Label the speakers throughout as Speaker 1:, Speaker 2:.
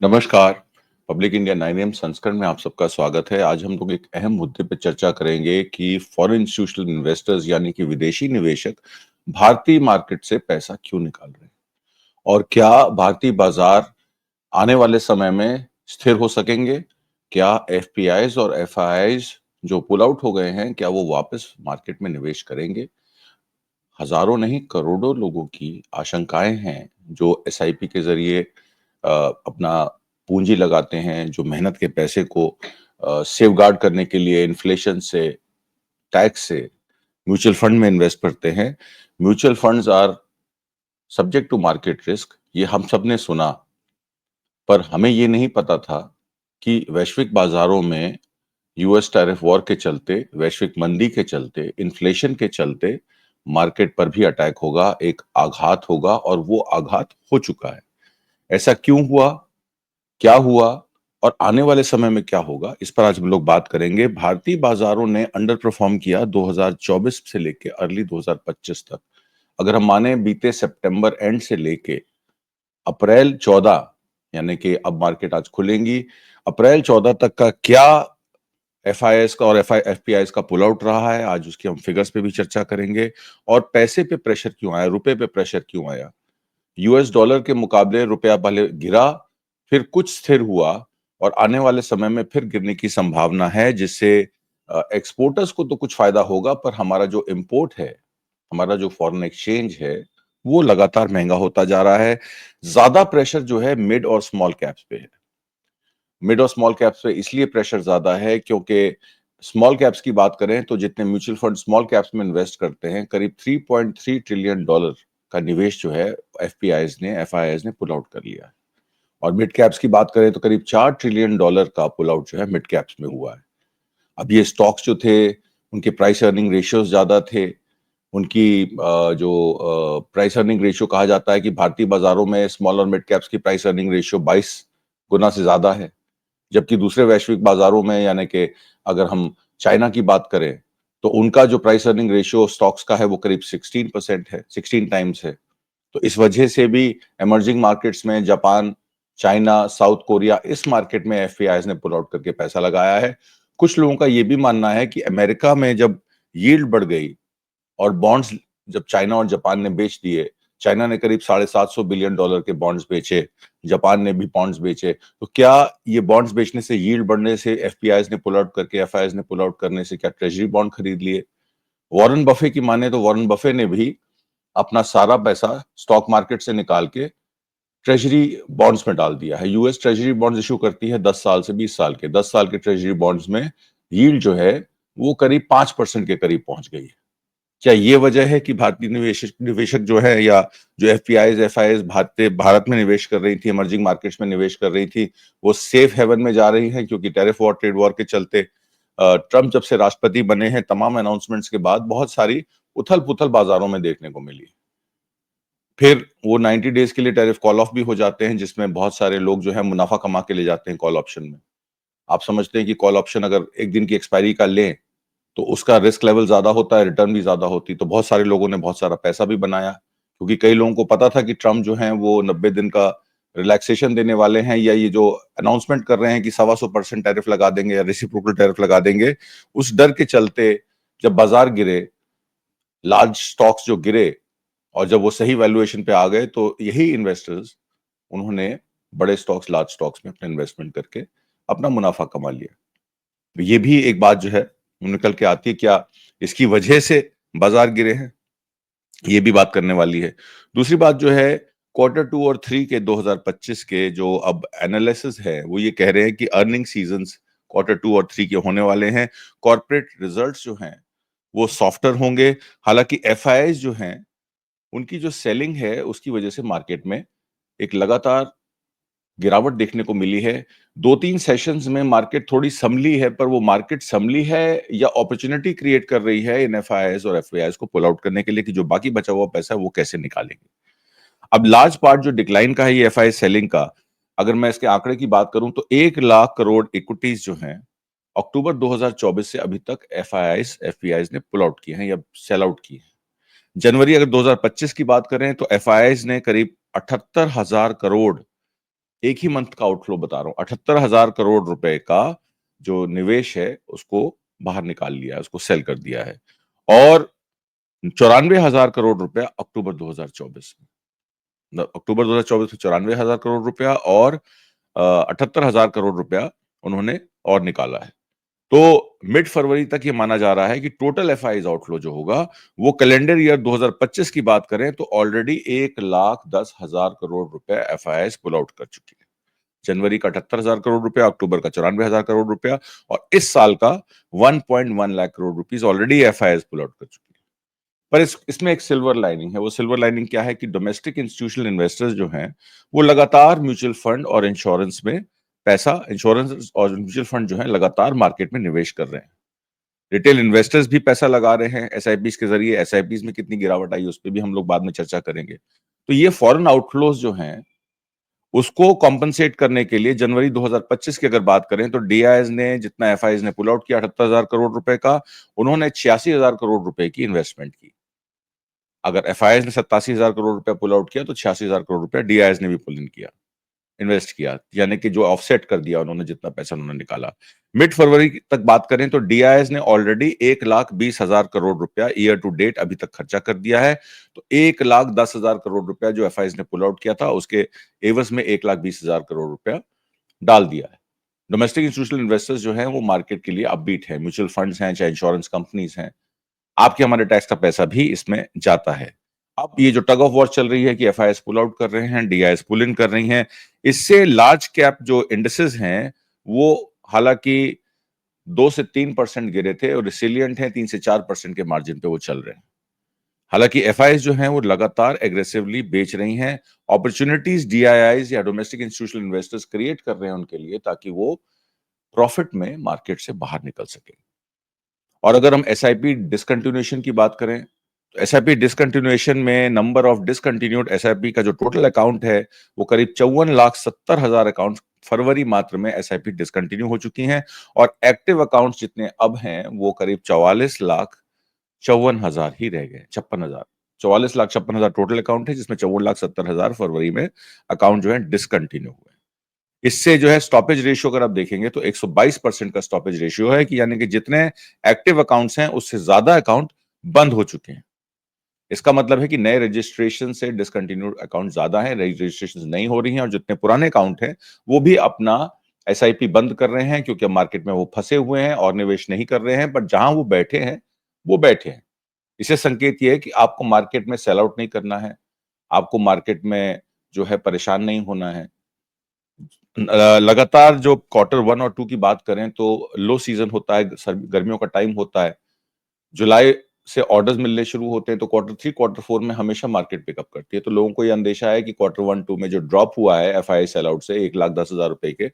Speaker 1: नमस्कार। Public India 9 AM संस्करण में आप सबका स्वागत है। आज हम लोग एक अहम मुद्दे पे चर्चा करेंगे कि फॉरेन इंस्टीट्यूशनल इन्वेस्टर्स यानी कि विदेशी निवेशक भारतीय मार्केट से पैसा क्यों निकाल रहे हैं और क्या भारतीय बाजार आने वाले समय में स्थिर हो सकेंगे? क्या एफपीआईज और एफआईआईज जो पुल आउट हो गए हैं, क्या वो वापस मार्केट में निवेश करेंगे? हजारों नहीं करोड़ों लोगों की आशंकाएं हैं जो एसआईपी के जरिए अपना पूंजी लगाते हैं, जो मेहनत के पैसे को सेफगार्ड करने के लिए इन्फ्लेशन से, टैक्स से म्यूचुअल फंड में इन्वेस्ट करते हैं। Mutual funds are subject to market risk, ये हम सब ने सुना, पर हमें ये नहीं पता था कि वैश्विक बाजारों में यूएस टैरिफ वॉर के चलते, वैश्विक मंदी के चलते, इन्फ्लेशन के चलते मार्केट पर भी अटैक होगा, एक आघात होगा और वो आघात हो चुका है। ऐसा क्यों हुआ, क्या हुआ और आने वाले समय में क्या होगा, इस पर आज हम लोग बात करेंगे। भारतीय बाजारों ने अंडर परफॉर्म किया 2024 से लेके अर्ली 2025 तक। अगर हम माने बीते सितंबर एंड से लेके अप्रैल 14, यानी कि अब मार्केट आज खुलेंगी, अप्रैल 14 तक का क्या एफआईएस का और एफपीआईएस का पुल आउट रहा है, आज उसकी हम फिगर्स पे भी चर्चा करेंगे। और पैसे पे प्रेशर क्यों आया, रुपए पे प्रेशर क्यों आया? यूएस डॉलर के मुकाबले रुपया पहले गिरा, फिर कुछ स्थिर हुआ और आने वाले समय में फिर गिरने की संभावना है, जिससे एक्सपोर्टर्स को तो कुछ फायदा होगा, पर हमारा जो इंपोर्ट है, हमारा जो फॉरेन एक्सचेंज है, वो लगातार महंगा होता जा रहा है। ज्यादा प्रेशर जो है मिड और स्मॉल कैप्स पे है। मिड और स्मॉल कैप्स पे इसलिए प्रेशर ज्यादा है क्योंकि स्मॉल कैप्स की बात करें तो जितने म्यूचुअल फंड स्मॉल कैप्स में इन्वेस्ट करते हैं, करीब 3.3 ट्रिलियन डॉलर का निवेश जो है एफआईआईज ने पुल आउट कर लिया है। और मिड कैप्स की बात करें तो करीब 4 ट्रिलियन डॉलर का पुल आउट जो है मिड कैप्स में हुआ है। अब ये स्टॉक्स जो थे, उनके प्राइस अर्निंग रेशियोज ज्यादा थे। उनकी जो प्राइस अर्निंग रेशियो कहा जाता है कि भारतीय बाजारों में स्मॉल और मिड कैप्स की प्राइस अर्निंग रेशियो 22 गुना से ज्यादा है, जबकि दूसरे वैश्विक बाजारों में, यानी कि अगर हम चाइना की बात करें तो उनका जो प्राइस अर्निंग रेशियो स्टॉक्स का है वो करीब 16% है, 16 टाइम्स है। तो इस वजह से भी इमर्जिंग मार्केट्स में जापान, चाइना, साउथ कोरिया, इस मार्केट में एफआईआईज ने पुल आउट करके पैसा लगाया है। कुछ लोगों का ये भी मानना है कि अमेरिका में जब यील्ड बढ़ गई और बॉन्ड्स जब चाइना और जापान ने बेच दिए, चाइना ने करीब $750 बिलियन के बॉन्ड्स बेचे, जापान ने भी बॉन्ड्स बेचे, तो क्या ये बॉन्ड्स बेचने से, यील्ड बढ़ने से, एफपीआईज ने पुल आउट करके, एफआईआईज ने पुल आउट करने से क्या ट्रेजरी बॉन्ड खरीद लिए? वॉरेन बफे की माने तो वॉरेन बफे ने भी अपना सारा पैसा स्टॉक मार्केट से निकाल के ट्रेजरी बॉन्ड्स में डाल दिया है। यूएस ट्रेजरी बॉन्ड्स इशू करती है 10 साल से 20 साल के। 10 साल के ट्रेजरी बॉन्ड्स में यील्ड जो है वो करीब 5% के करीब पहुंच गई है। क्या ये वजह है कि भारतीय निवेशक निवेशक जो है, या जो एफपीआईज एफआईएस भारत में निवेश कर रही थी, इमर्जिंग मार्केट्स में निवेश कर रही थी, वो सेफ हेवन में जा रही हैं? क्योंकि टैरिफ वॉर, ट्रेड वॉर के चलते ट्रम्प जब से राष्ट्रपति बने हैं, तमाम अनाउंसमेंट्स के बाद बहुत सारी उथल पुथल बाजारों में देखने को मिली। फिर वो 90 डेज के लिए टैरिफ कॉल ऑफ भी हो जाते हैं, जिसमें बहुत सारे लोग जो है मुनाफा कमा के ले जाते हैं कॉल ऑप्शन में। आप समझते हैं कि कॉल ऑप्शन अगर एक दिन की एक्सपायरी का लें तो उसका रिस्क लेवल ज्यादा होता है, रिटर्न भी ज्यादा होती। तो बहुत सारे लोगों ने बहुत सारा पैसा भी बनाया, क्योंकि कई लोगों को पता था कि ट्रम्प जो है वो 90 दिन का रिलैक्सेशन देने वाले हैं, या ये जो अनाउंसमेंट कर रहे हैं कि 125% टैरिफ लगा देंगे या रेसिप्रोकल टैरिफ लगा देंगे। उस डर के चलते जब बाजार गिरे, लार्ज स्टॉक्स जो गिरे, और जब वो सही वैल्यूएशन पे आ गए, तो यही इन्वेस्टर्स, उन्होंने बड़े स्टॉक्स, लार्ज स्टॉक्स में अपना इन्वेस्टमेंट करके अपना मुनाफा कमा लिया। तो ये भी एक बात जो है निकल के आती है, क्या इसकी वजह से बाजार गिरे हैं? ये भी बात करने वाली है। दूसरी बात जो है, Q2 और 3 के 2025 के जो अब एनालिसिस है, वो ये कह रहे हैं कि अर्निंग सीजन्स Q2 और 3 के होने वाले हैं। कॉर्पोरेट रिजल्ट्स जो हैं वो सॉफ्टर होंगे। हालांकि एफआईआईज जो हैं, उनकी जो सेलिंग है उसकी वजह से मार्केट में एक लगातार गिरावट देखने को मिली है। 2-3 सेशंस में मार्केट थोड़ी संभली है, पर वो मार्केट संभली है या अपॉर्चुनिटी क्रिएट कर रही है इन एफआईआईज और एफआईआईज को पुल आउट करने के लिए, कि जो बाकी बचा हुआ पैसा है वो कैसे निकालेंगे। अब लार्ज पार्ट जो डिक्लाइन का है ये एफआईआई सेलिंग का, अगर मैं इसके आंकड़े की बात करूं तो 1 लाख करोड़ इक्विटीज जो हैं, अक्टूबर 2024 से अभी तक एफआईआईज एफपीआईज ने पुल आउट किए हैं या सेल आउट किए हैं। जनवरी अगर 2025 की बात करें तो एफआईआईज ने करीब 78,000 करोड़ एक ही मंथ का आउटफ्लो बता रहा हूं, 78,000 करोड़ रुपए का जो निवेश है उसको बाहर निकाल लिया है, उसको सेल कर दिया है। और 94,000 करोड़ रुपया अक्टूबर 2024 में, अक्टूबर 2024 में 94,000 करोड़ रुपया और 78,000 करोड़ रुपया उन्होंने और निकाला है। तो मिड फरवरी तक ये माना जा रहा है कि टोटल एफआईज आउटफ्लो जो होगा वो कैलेंडर ईयर 2025 की बात करें तो ऑलरेडी 1,10,000 करोड़ रुपए एफआईज पुल आउट कर चुकी है। जनवरी का 78,000 करोड़ रुपया, अक्टूबर का 94,000 करोड़ रुपया और इस साल का 1.1 lakh crore rupees already FIIs pull out कर चुकी है। पर इसमें एक सिल्वर लाइनिंग है। वो सिल्वर लाइनिंग क्या है कि डोमेस्टिक इंस्टीट्यूशनल इन्वेस्टर्स जो हैं वो लगातार म्यूचुअल फंड और इंश्योरेंस में पैसा, इंश्योरेंस और म्यूचुअल फंड जो है लगातार मार्केट में निवेश कर रहे हैं। रिटेल इन्वेस्टर्स भी पैसा लगा रहे हैं एसआईपीज के जरिए। एसआईपीज में कितनी गिरावट आई उस पर भी हम लोग बाद में चर्चा करेंगे। तो ये फॉरेन आउटफ्लोज जो हैं उसको कॉम्पनसेट करने के लिए जनवरी 2025 की अगर बात करें तो डीआईएस ने जितना एफआईज ने पुल आउट किया 78,000 करोड़ रुपए का, उन्होंने 86,000 करोड़ रुपए की इन्वेस्टमेंट की। अगर एफआईएस ने 87,000 करोड़ रुपया पुल आउट किया तो 86,000 करोड़ रुपया डीआईएस ने भी पुल इन किया, इन्वेस्ट किया, यानी कि जो ऑफसेट कर दिया उन्होंने जितना पैसा उन्होंने निकाला। मिड फरवरी तक बात करें तो डीआईएस ने ऑलरेडी 1,20,000 करोड़ रुपया ईयर टू डेट अभी तक खर्चा कर दिया है। तो 1,10,000 करोड़ रुपया जो एफआईएस ने पुल आउट किया था उसके एवज में 1,20,000 करोड़ रुपया डाल दिया है। डोमेस्टिक इंस्टीट्यूशनल इन्वेस्टर्स जो हैं वो मार्केट के लिए अपबीट है। म्यूचुअल फंड्स हैं चाहे इंश्योरेंस कंपनीज हैं, आपके हमारे टैक्स का पैसा भी इसमें जाता है। अब ये जो टग ऑफ वॉर चल रही है कि एफआईएस पुल आउट कर रहे हैं, डीआईएस पुल इन कर रही हैं, इससे लार्ज कैप जो इंडिसेस हैं वो हालांकि 2 से 3% गिरे थे और रिसिलियंट हैं, 3 से 4% के मार्जिन पे वो चल रहे हैं। हालांकि एफआईएस जो हैं वो लगातार एग्रेसिवली बेच रही हैं। अपॉर्चुनिटीज डीआईआईज या डोमेस्टिक इंस्टीट्यूशनल इन्वेस्टर्स क्रिएट कर रहे हैं उनके लिए ताकि वो प्रॉफिट में मार्केट से बाहर निकल सके। और अगर हम एसआईपी डिसकंटिन्यूएशन की बात करें तो एसआईपी डिसकंटिन्यूएशन में नंबर ऑफ डिसकंटिन्यूड एसआईपी का जो टोटल अकाउंट है वो करीब 54,70,000 अकाउंट फरवरी मात्र में एसआईपी डिसकंटिन्यू हो चुकी हैं और एक्टिव अकाउंट्स जितने अब हैं वो करीब 44,54,000 ही रह गए, 56,000। 44,56,000 टोटल अकाउंट है जिसमें 54,70,000 फरवरी में अकाउंट जो है डिसकंटिन्यू हुए। इससे जो है स्टॉपेज रेशियो अगर आप देखेंगे तो 122% का स्टॉपेज रेशियो है कि यानी कि जितने एक्टिव अकाउंट्स हैं उससे ज्यादा अकाउंट बंद हो चुके हैं। इसका मतलब है कि नए रजिस्ट्रेशन से डिसकंटिन्यूड अकाउंट ज्यादा है, रजिस्ट्रेशन नहीं हो रही हैं और जितने पुराने अकाउंट हैं वो भी अपना एसआईपी बंद कर रहे हैं क्योंकि अब मार्केट में वो फंसे हुए हैं और निवेश नहीं कर रहे हैं। बट जहां वो बैठे हैं वो बैठे हैं। इसे संकेत ये है कि आपको मार्केट में सेल आउट नहीं करना है, आपको मार्केट में जो है परेशान नहीं होना है। लगातार जो क्वार्टर 1 और 2 की बात करें तो लो सीजन होता है, गर्मियों का टाइम होता है। जुलाई से ऑर्डर्स मिलने शुरू होते हैं तो क्वार्टर 3 क्वार्टर 4 में हमेशा मार्केट पिकअप करती है। तो लोगों को ये अंदेशा है कि क्वार्टर 1 2 में जो ड्रॉप हुआ है एफआई सेल आउट से 1,10,000 रुपए के,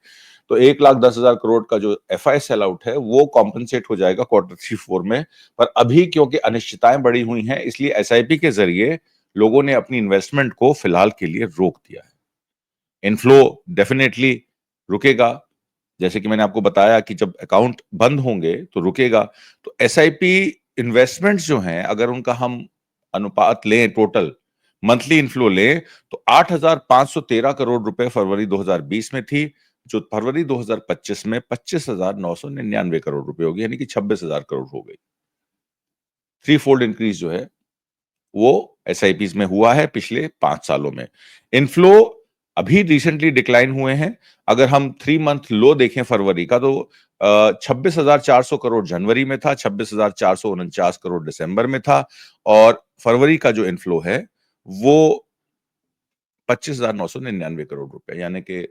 Speaker 1: तो 1,10,000 करोड़ का जो एफआई सेल आउट है वो कॉम्पनसेट हो जाएगा क्वार्टर 3 4 में। पर अभी क्योंकि अनिश्चितताएं बढ़ी हुई हैं इसलिए एसआईपी के जरिए लोगों ने अपनी इन्वेस्टमेंट को फिलहाल के लिए रोक दिया है। इनफ्लो डेफिनेटली रुकेगा, जैसे कि मैंने आपको बताया कि जब अकाउंट बंद होंगे तो रुकेगा। तो एसआईपी इन्वेस्टमेंट्स जो हैं अगर उनका हम अनुपात लें, टोटल मंथली इनफ्लो लें तो 8,513 करोड़ रुपए फरवरी 2020 में थी, जो फरवरी 2025 में 25,999 करोड़ रुपए होगी, यानी कि 26,000 करोड़ हो गई। 3 फोल्ड इंक्रीज जो है वो एसआईपीज में हुआ है पिछले 5 सालों में। इनफ्लो अभी रिसेंटली डिक्लाइन हुए हैं। अगर हम 3 मंथ लो देखें फरवरी का तो 26,400 करोड़ जनवरी में था, 26,449 करोड़ दिसंबर में था और फरवरी का जो इनफ्लो है वो 25,999 करोड़ रुपए, यानी कि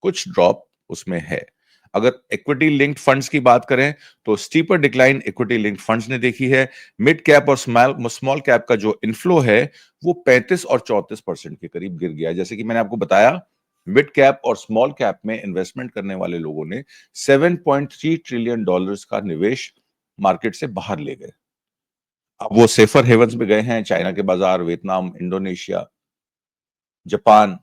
Speaker 1: कुछ ड्रॉप उसमें है। अगर इक्विटी लिंक्ड फंड्स की बात करें तो steeper decline equity linked funds ने देखी है। मिड कैप और स्मॉल कैप का जो इनफ्लो है वो 35 और 34% के करीब गिर गया। जैसे कि मैंने आपको बताया मिड कैप और स्मॉल कैप में इन्वेस्टमेंट करने वाले लोगों ने 7.3 ट्रिलियन डॉलर्स का निवेश मार्केट से बाहर ले गए। अब वो सेफर हेवंस में गए हैं, चाइना के बाजार, वियतनाम, इंडोनेशिया, जापान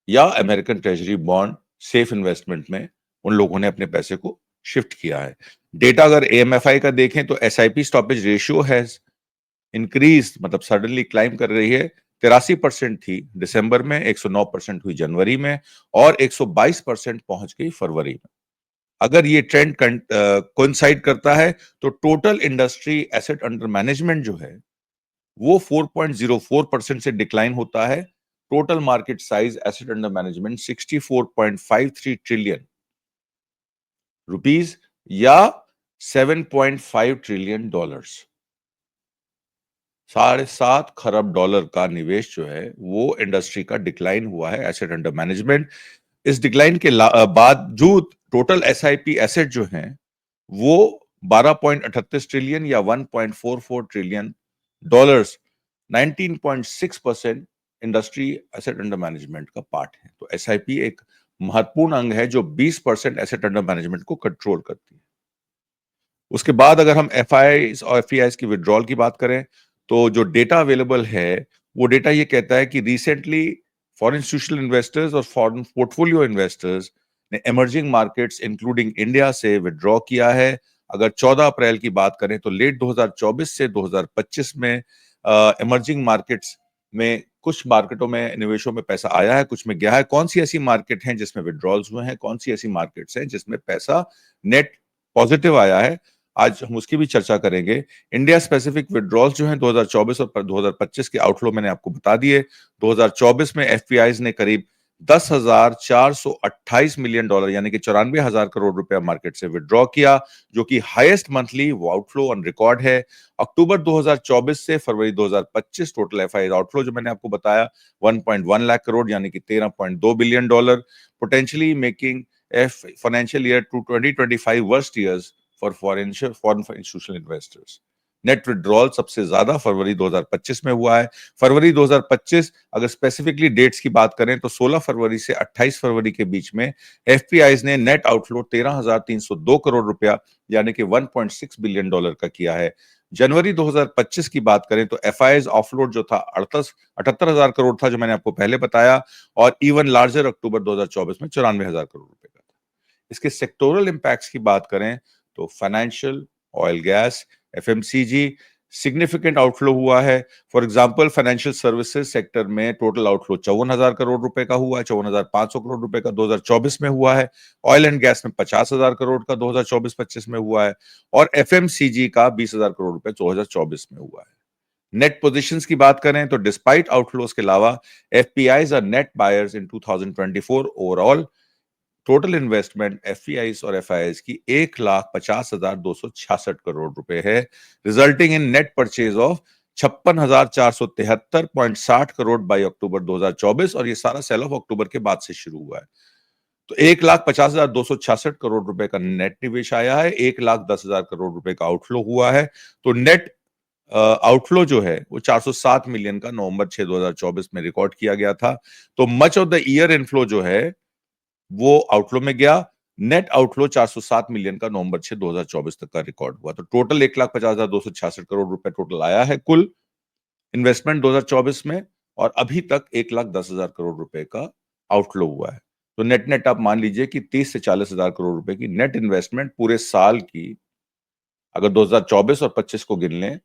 Speaker 1: या American treasury bond safe investment में उन लोगों ने अपने पैसे को शिफ्ट किया है। डेटा अगर एएमएफआई का देखें तो SIP stoppage ratio has increase, मतलब सडनली क्लाइम कर रही है 83% थी दिसंबर में, 109% हुई जनवरी में और 122% पहुंच गई फरवरी में। अगर ये ट्रेंड कोइंसाइड करता है तो total industry asset under management जो है वो 4.04% से डिक्लाइन होता है। Total market size asset under management 64.53 trillion rupees या 7.5 ट्रिलियन डॉलर्स। $7.5 खरब का निवेश जो है वो इंडस्ट्री का डिक्लाइन हुआ है एसेट अंडर मैनेजमेंट। इस डिक्लाइन के बावजूद टोटल एसआईपी एसेट जो हैं वो 12.38 ट्रिलियन या 1.44 trillion dollars 19.6% industry asset under management का पार्ट है। तो एसआईपी एक महत्वपूर्ण अंग है जो 20% एसेट अंडर मैनेजमेंट को कंट्रोल करती है। उसके बाद अगर हम एफआईआईज और एफपीआईज की विड्रॉल की बात करें तो जो डेटा अवेलेबल है वो डेटा ये कहता है कि रिसेंटली फॉरेन इंस्टीट्यूशनल इन्वेस्टर्स और फॉरेन पोर्टफोलियो इन्वेस्टर्स ने इमर्जिंग मार्केट्स इंक्लूडिंग इंडिया से विड्रॉ किया है। अगर 14 अप्रैल की बात करें तो लेट 2024 से 2025 में इमर्जिंग मार्केट्स में कुछ मार्केटों में निवेशों में पैसा आया है, कुछ में गया है। कौन सी ऐसी मार्केट हैं जिसमें विड्रॉल्स हुए हैं, कौन सी ऐसी मार्केट्स हैं जिसमें पैसा नेट पॉजिटिव आया है, आज हम उसकी भी चर्चा करेंगे। इंडिया स्पेसिफिक विड्रॉल्स जो हैं 2024 और 2025 के आउटफ्लो मैंने आपको बता दिए। 2024 में एफपीआईज ने करीब 10,428 मिलियन डॉलर यानी कि 94,000 करोड़ रुपया मार्केट से विड्रॉ किया, जो कि highest monthly outflow on record है। अक्टूबर 2024 से फरवरी 2025 टोटल एफआईआई आउटफ्लो जो मैंने आपको बताया 1.1 लाख करोड़ यानी कि 13.2 billion dollar, potentially making F financial year to 2025 worst years for foreign institutional investors. Net withdrawal सबसे ज्यादा फरवरी 2025 में हुआ है। फरवरी 2025 अगर स्पेसिफिकली डेट्स की बात करें तो 16 फरवरी से 28 फरवरी के बीच में एफपीआईज ने नेट आउटफ्लो 13,302 करोड़ रुपया यानी कि 1.6 बिलियन डॉलर का किया है। जनवरी 2025 की बात करें तो एफआईआईज ऑफलोड जो था 78,000 करोड़ था जो मैंने आपको पहले बताया, और इवन लार्जर अक्टूबर 2024 में 94,000 करोड़ रुपए का था। इसके सेक्टोरल इंपैक्ट्स की बात करें तो financial, oil gas, FMCG significant outflow हुआ है। For example financial services sector में टोटल आउटफ्लो 54,000 करोड़ रुपए का हुआ है, 54,500 करोड़ रुपए का 2024 में हुआ है। ऑयल एंड गैस में 50,000 करोड़ का 2024-25 में हुआ है और एफएमसीजी का 20,000 करोड़ रुपए 2024 में हुआ है। नेट पोजीशंस की बात करें तो डिस्पाइट आउटफ्लोज के अलावा FPIs are net buyers in 2024 overall. Total investment FPIs और एफआईआईज की 1,50,266 करोड़ रुपए है, resulting in net purchase of 56,473.60 crore by October 2024, और ये सारा सेल ऑफ अक्टूबर के बाद से शुरू हुआ है। तो 1,50,266 करोड़ रुपए का नेट निवेश आया है, 1,10,000 करोड़ रुपए का आउटफ्लो हुआ है। तो नेट आउटफ्लो जो है वो 407 मिलियन का नवंबर 6 2024 में रिकॉर्ड किया गया था। तो much of the year inflow जो है वो आउटफ्लो में गया। नेट आउटफ्लो 407 मिलियन का नवंबर 6 2024 तक का रिकॉर्ड हुआ। तो टोटल 1,50,266 करोड़ रुपए टोटल आया है कुल इन्वेस्टमेंट 2024 में, और अभी तक 1,10,000 करोड़ रुपए का आउटफ्लो हुआ है। तो नेट नेट आप मान लीजिए कि 30 से 40,000 करोड़ रुपए की नेट इन्वेस्टमेंट पूरे साल की अगर 2024 और 25 को गिन लें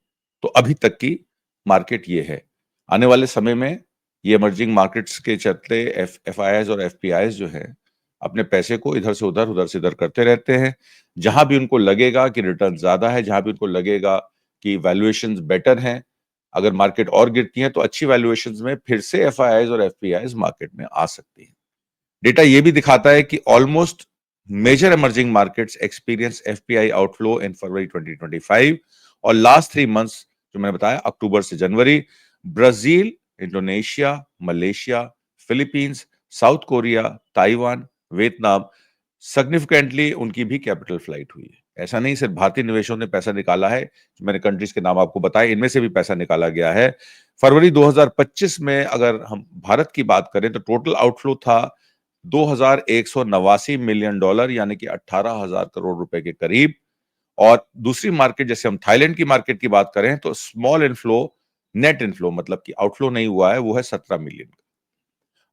Speaker 1: तो अभी तक की मार्केट ये है। आने वाले समय में ये इमर्जिंग मार्केट्स के चलते एफआईआईज और एफपीआईज जो है अपने पैसे को इधर से उधर से इधर करते रहते हैं। जहां भी उनको लगेगा कि रिटर्न ज्यादा है, जहां भी उनको लगेगा कि वैल्यूएशंस बेटर हैं, अगर मार्केट और गिरती है तो अच्छी वैल्यूएशंस में फिर से एफआईआईज और एफपीआईज मार्केट में आ सकती है। डेटा ये भी दिखाता है कि almost major emerging markets experience FPI outflow in February 2025 और लास्ट 3 मंथ्स जो मैंने बताया अक्टूबर से जनवरी। Brazil, Indonesia, Malaysia, Philippines, South Korea, Taiwan, Vietnam significantly उनकी भी कैपिटल फ्लाइट हुई है। ऐसा नहीं सिर्फ भारतीय निवेशकों ने पैसा निकाला है, जो मैंने कंट्रीज के नाम आपको बताए इनमें से भी पैसा निकाला गया है। फरवरी 2025 में अगर हम भारत की बात करें तो टोटल आउटफ्लो था 2,189 मिलियन डॉलर यानी कि 18,000 करोड़ रुपए के करीब। और दूसरी मार्केट जैसे हम थाईलैंड की मार्केट की बात करें तो स्मॉल इनफ्लो, नेट इनफ्लो मतलब कि आउटफ्लो नहीं हुआ है, वो है 17 मिलियन।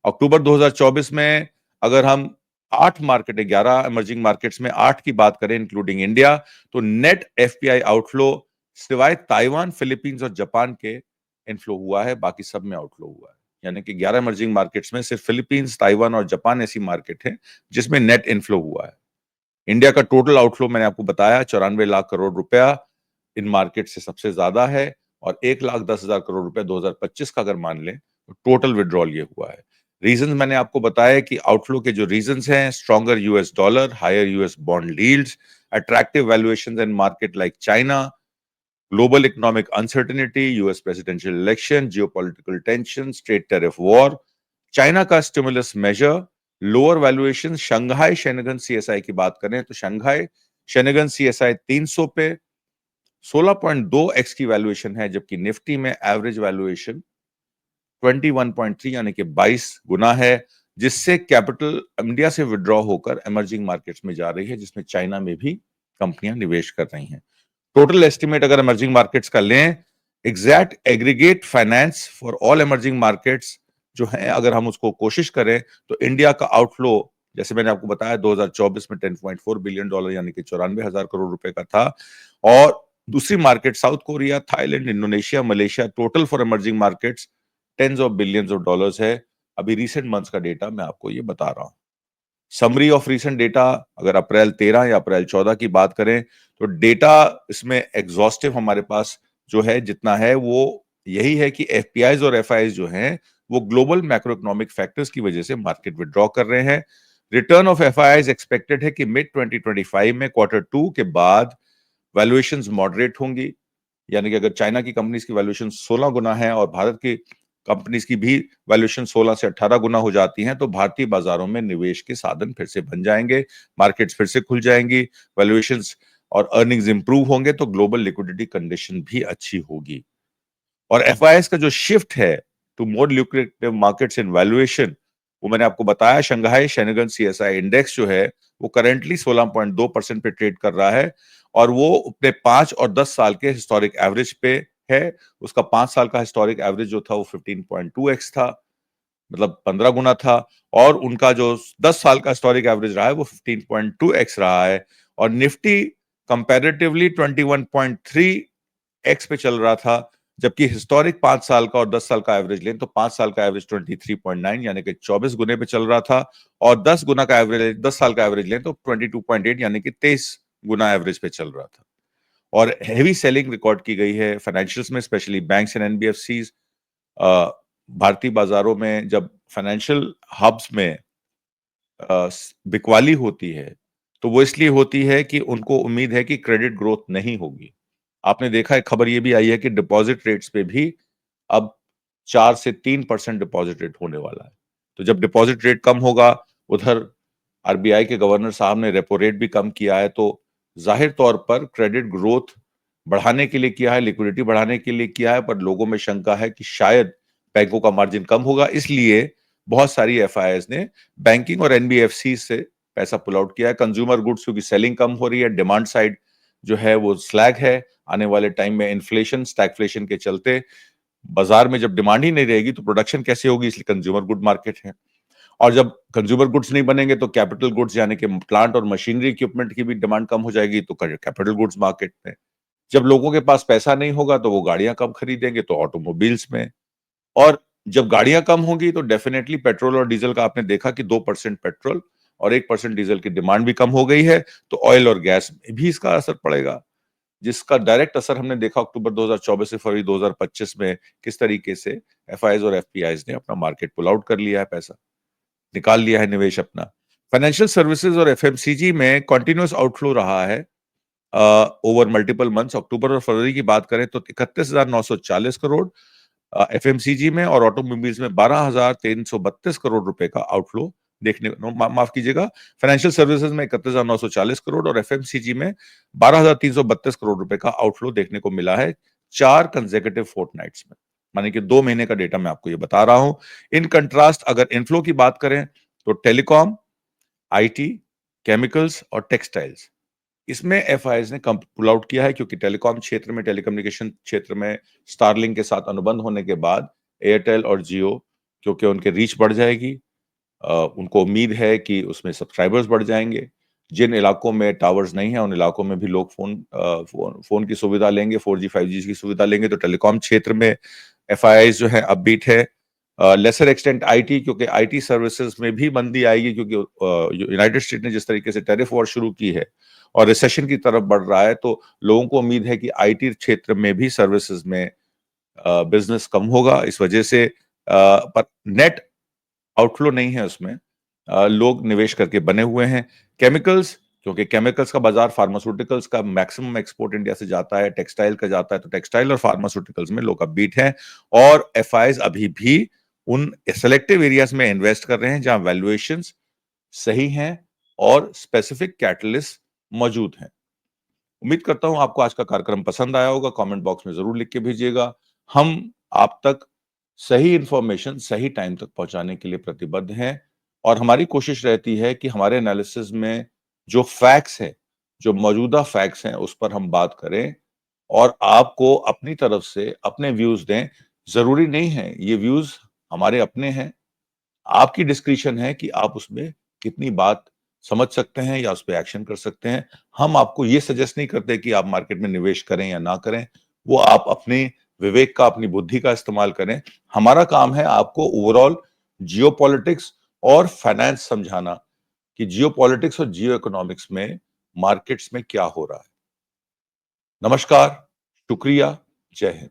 Speaker 1: अक्टूबर 2024 में अगर हम 8 मार्केट 11 इमर्जिंग मार्केट्स में 8 की बात करें इंक्लूडिंग इंडिया, तो नेट एफपीआई आउटफ्लो सिवाय ताइवान, फिलीपींस और जापान के इनफ्लो हुआ है, बाकी सब में आउटफ्लो हुआ है। यानी कि 11 इमर्जिंग मार्केट्स में सिर्फ फिलीपींस, ताइवान और जापान ऐसी मार्केट है जिसमें नेट इनफ्लो हुआ है। इंडिया का टोटल आउटफ्लो मैंने आपको बताया 94 लाख करोड़ रुपया इन मार्केट से सबसे ज्यादा है, और 1,10,000 करोड़ रुपया 2025 का अगर मान लें तो टोटल विड्रॉल ये हुआ है। रीजंस मैंने आपको बताया कि आउटफ्लो के जो रीजंस हैं, stronger US dollar, higher US bond yields, attractive valuations in market like China, global economic uncertainty, US presidential election, geopolitical tensions, trade tariff war, China का stimulus measure, lower valuation. Shanghai Shenzhen CSI की बात करें तो Shanghai Shenzhen CSI 300 पे 16.2x की valuation है, जबकि Nifty में एवरेज वैल्यूएशन 21.3 यानी कि 22 गुना है, जिससे कैपिटल इंडिया से विड्रॉ होकर इमर्जिंग मार्केट्स में जा रही है, जिसमें चाइना में भी कंपनियां निवेश कर रही हैं। टोटल एस्टिमेट अगर इमर्जिंग मार्केट्स का लें, exact aggregate finance for all emerging markets जो है, अगर हम उसको कोशिश करें तो इंडिया का आउटफ्लो, जैसे मैंने आपको बताया 2024 में $10.4 बिलियन यानी कि 94,000 करोड़ रुपए का था। और दूसरी market South Korea, Thailand, Indonesia, Malaysia, total for emerging markets tens of billions of dollars है। अभी रिसेंट मंथ्स का डेटा मैं आपको ये बता रहा हूं। समरी ऑफ रीसेंट डेटा, अगर अप्रैल 13 या अप्रैल 14 की बात करें तो डेटा इसमें एग्जॉस्टिव हमारे पास जो है जितना है वो यही है कि एफपीआईज और एफआईज जो हैं वो ग्लोबल मैक्रो इकोनॉमिक फैक्टर्स की वजह से मार्केट विड्रॉ कर रहे हैं। रिटर्न ऑफ एफआईज एक्सपेक्टेड है कि मिड 2025 में Q2 के बाद वैल्यूएशंस मॉडरेट होंगी। यानी कि अगर चाइना की कंपनीज की वैल्यूएशन 16 गुना है और भारत की कंपनीज की भी वैल्यूएशन 16 से 18 गुना हो जाती हैं, तो भारतीय बाजारों में निवेश के साधन फिर से बन जाएंगे, मार्केट्स फिर से खुल जाएंगी, वैल्यूएशंस और अर्निंग्स इंप्रूव होंगे, तो ग्लोबल लिक्विडिटी कंडीशन भी अच्छी होगी। और एफआईएस का जो शिफ्ट है to more lucrative markets in valuation, वो मैंने आपको बताया, शंघाई शेनगन सीएसआई इंडेक्स जो है वो करेंटली 16.2% पे ट्रेड कर रहा है, और वो अपने 5 और 10 साल के हिस्टोरिक एवरेज पे है। उसका 5 साल का हिस्टोरिक एवरेज जो था वो 15.2x था, मतलब 15 गुना था, और उनका जो 10 साल का हिस्टोरिक एवरेज रहा है वो 15.2x रहा है। और निफ्टी कंपैरेटिवली 21.3x पे चल रहा था, जबकि हिस्टोरिक 5 साल का और 10 साल का एवरेज लें तो 5 साल का एवरेज 23.9 यानी कि 24 गुने पे चल रहा था, और 10 गुना का एवरेज 10 साल का एवरेज लें तो 22.8 यानी कि 23 गुना एवरेज पे चल रहा था। और हेवी सेलिंग रिकॉर्ड की गई है फाइनेंशियल्स में, स्पेशली बैंक्स एंड एनबीएफसीज। भारतीय बाजारों में जब फाइनेंशियल हब्स में बिकवाली होती है तो वो इसलिए होती है कि उनको उम्मीद है कि क्रेडिट ग्रोथ नहीं होगी। आपने देखा है, खबर ये भी आई है कि डिपॉजिट रेट्स पे भी अब 4 से 3% डिपॉजिट रेट होने वाला है। तो जब डिपॉजिट रेट कम होगा, उधर आरबीआई के गवर्नर साहब ने रेपो रेट भी कम किया है, तो जाहिर तौर पर क्रेडिट ग्रोथ बढ़ाने के लिए किया है, लिक्विडिटी बढ़ाने के लिए किया है, पर लोगों में शंका है कि शायद बैंकों का मार्जिन कम होगा, इसलिए बहुत सारी एफआईआईज ने बैंकिंग और एनबीएफसी से पैसा पुल आउट किया है। कंज्यूमर गुड्स क्योंकि सेलिंग कम हो रही है, डिमांड साइड जो है वो स्लैग है। आने वाले टाइम में इन्फ्लेशन, स्टैगफ्लेशन के चलते बाजार में जब डिमांड ही नहीं रहेगी तो प्रोडक्शन कैसे होगी, इसलिए कंज्यूमर गुड मार्केट है। और जब कंज्यूमर गुड्स नहीं बनेंगे तो कैपिटल गुड्स यानी कि प्लांट और मशीनरी इक्विपमेंट की भी डिमांड कम हो जाएगी, तो कैपिटल गुड्स मार्केट में। जब लोगों के पास पैसा नहीं होगा तो वो गाड़ियां कम खरीदेंगे, तो ऑटोमोबाइल्स में। और जब गाड़ियां कम होंगी तो डेफिनेटली पेट्रोल और डीजल का आपने देखा कि 2% पेट्रोल और 1% डीजल की डिमांड भी कम हो गई है, तो ऑयल और गैस में भी इसका असर पड़ेगा, जिसका डायरेक्ट असर हमने देखा अक्टूबर 2024 से फरवरी 2025 में किस तरीके से एफआईआईज और एफपीआईज ने अपना मार्केट पुल आउट कर लिया है, पैसा निकाल लिया है, निवेश अपना। फाइनेंशियल सर्विसेज और एफएमसीजी में कंटिन्यूअस आउटफ्लो रहा है ओवर मल्टीपल मंथ्स। अक्टूबर और फरवरी की बात करें तो 31,940 करोड़ एफएमसीजी में, और ऑटोमोबाइल्स में 12,332 करोड़ रुपए का आउटफ्लो देखने माफ कीजिएगा, फाइनेंशियल सर्विसेज में 31,940 करोड़ और एफएमसीजी में 12,332 करोड़ रुपए का आउटफ्लो देखने को मिला है 4 कंसेक्यूटिव फोर्टनाइट्स में, माने कि 2 महीने का डेटा मैं आपको ये बता रहा हूं। इन कंट्रास्ट अगर इनफ्लो की बात करें तो टेलीकॉम, आईटी, केमिकल्स और टेक्सटाइल्स, इसमें एफआईआईज ने पुल आउट किया है, क्योंकि टेलीकॉम क्षेत्र में, टेलीकम्युनिकेशन क्षेत्र में स्टारलिंक के साथ अनुबंध होने के बाद एयरटेल और जियो, क्योंकि उनके रीच बढ़ जाएगी, उनको उम्मीद है कि उसमें सब्सक्राइबर्स बढ़ जाएंगे। जिन इलाकों में टावर्स नहीं है उन इलाकों में भी लोग फोन की सुविधा लेंगे, 4G 5G की सुविधा लेंगे, तो टेलीकॉम क्षेत्र में एफआईआईज जो है अपबीट है। लेसर एक्सटेंट आईटी, क्योंकि आईटी सर्विसेज में भी मंदी आएगी, क्योंकि यूनाइटेड स्टेट ने जिस तरीके से टैरिफ वॉर शुरू की है और रिसेशन की तरफ बढ़ रहा है, तो लोगों को उम्मीद है कि आईटी क्षेत्र में भी सर्विसेज में बिजनेस कम होगा। इस वजह से पर नेट आउटफ्लो नहीं है उसमें, लोग निवेश करके बने हुए हैं। केमिकल्स, क्योंकि केमिकल्स का बाजार, फार्मास्यूटिकल्स का मैक्सिमम एक्सपोर्ट इंडिया से जाता है, टेक्सटाइल का जाता है, तो टेक्सटाइल और फार्मास्यूटिकल्स में लोग अपबीट हैं। और एफआईज अभी भी उन सेलेक्टिव एरियाज में इन्वेस्ट कर रहे हैं जहां वैल्यूएशंस सही हैं और स्पेसिफिक कैटलिस्ट मौजूद हैं। उम्मीद करता हूं आपको आज का कार्यक्रम पसंद आया होगा। कमेंट बॉक्स में जरूर लिख के भेजिएगा। हम आप तक सही इंफॉर्मेशन सही टाइम तक पहुंचाने के लिए प्रतिबद्ध हैं, और हमारी कोशिश रहती है कि हमारे एनालिसिस में जो फैक्ट्स हैं, जो मौजूदा फैक्ट्स हैं, उस पर हम बात करें और आपको अपनी तरफ से अपने व्यूज दें। जरूरी नहीं है ये व्यूज हमारे अपने हैं, आपकी डिस्क्रिप्शन है कि आप उसमें कितनी बात समझ सकते हैं या उस पर एक्शन कर सकते हैं। हम आपको ये सजेस्ट नहीं करते कि आप मार्केट में निवेश करें या ना करें, वो आप अपने विवेक का, अपनी बुद्धि का इस्तेमाल करें। हमारा काम है आपको ओवरऑल जियोपॉलिटिक्स और फाइनेंस समझाना कि जियोपॉलिटिक्स और जियो इकोनॉमिक्स में मार्केट्स में क्या हो रहा है। नमस्कार, शुक्रिया, जय हिंद।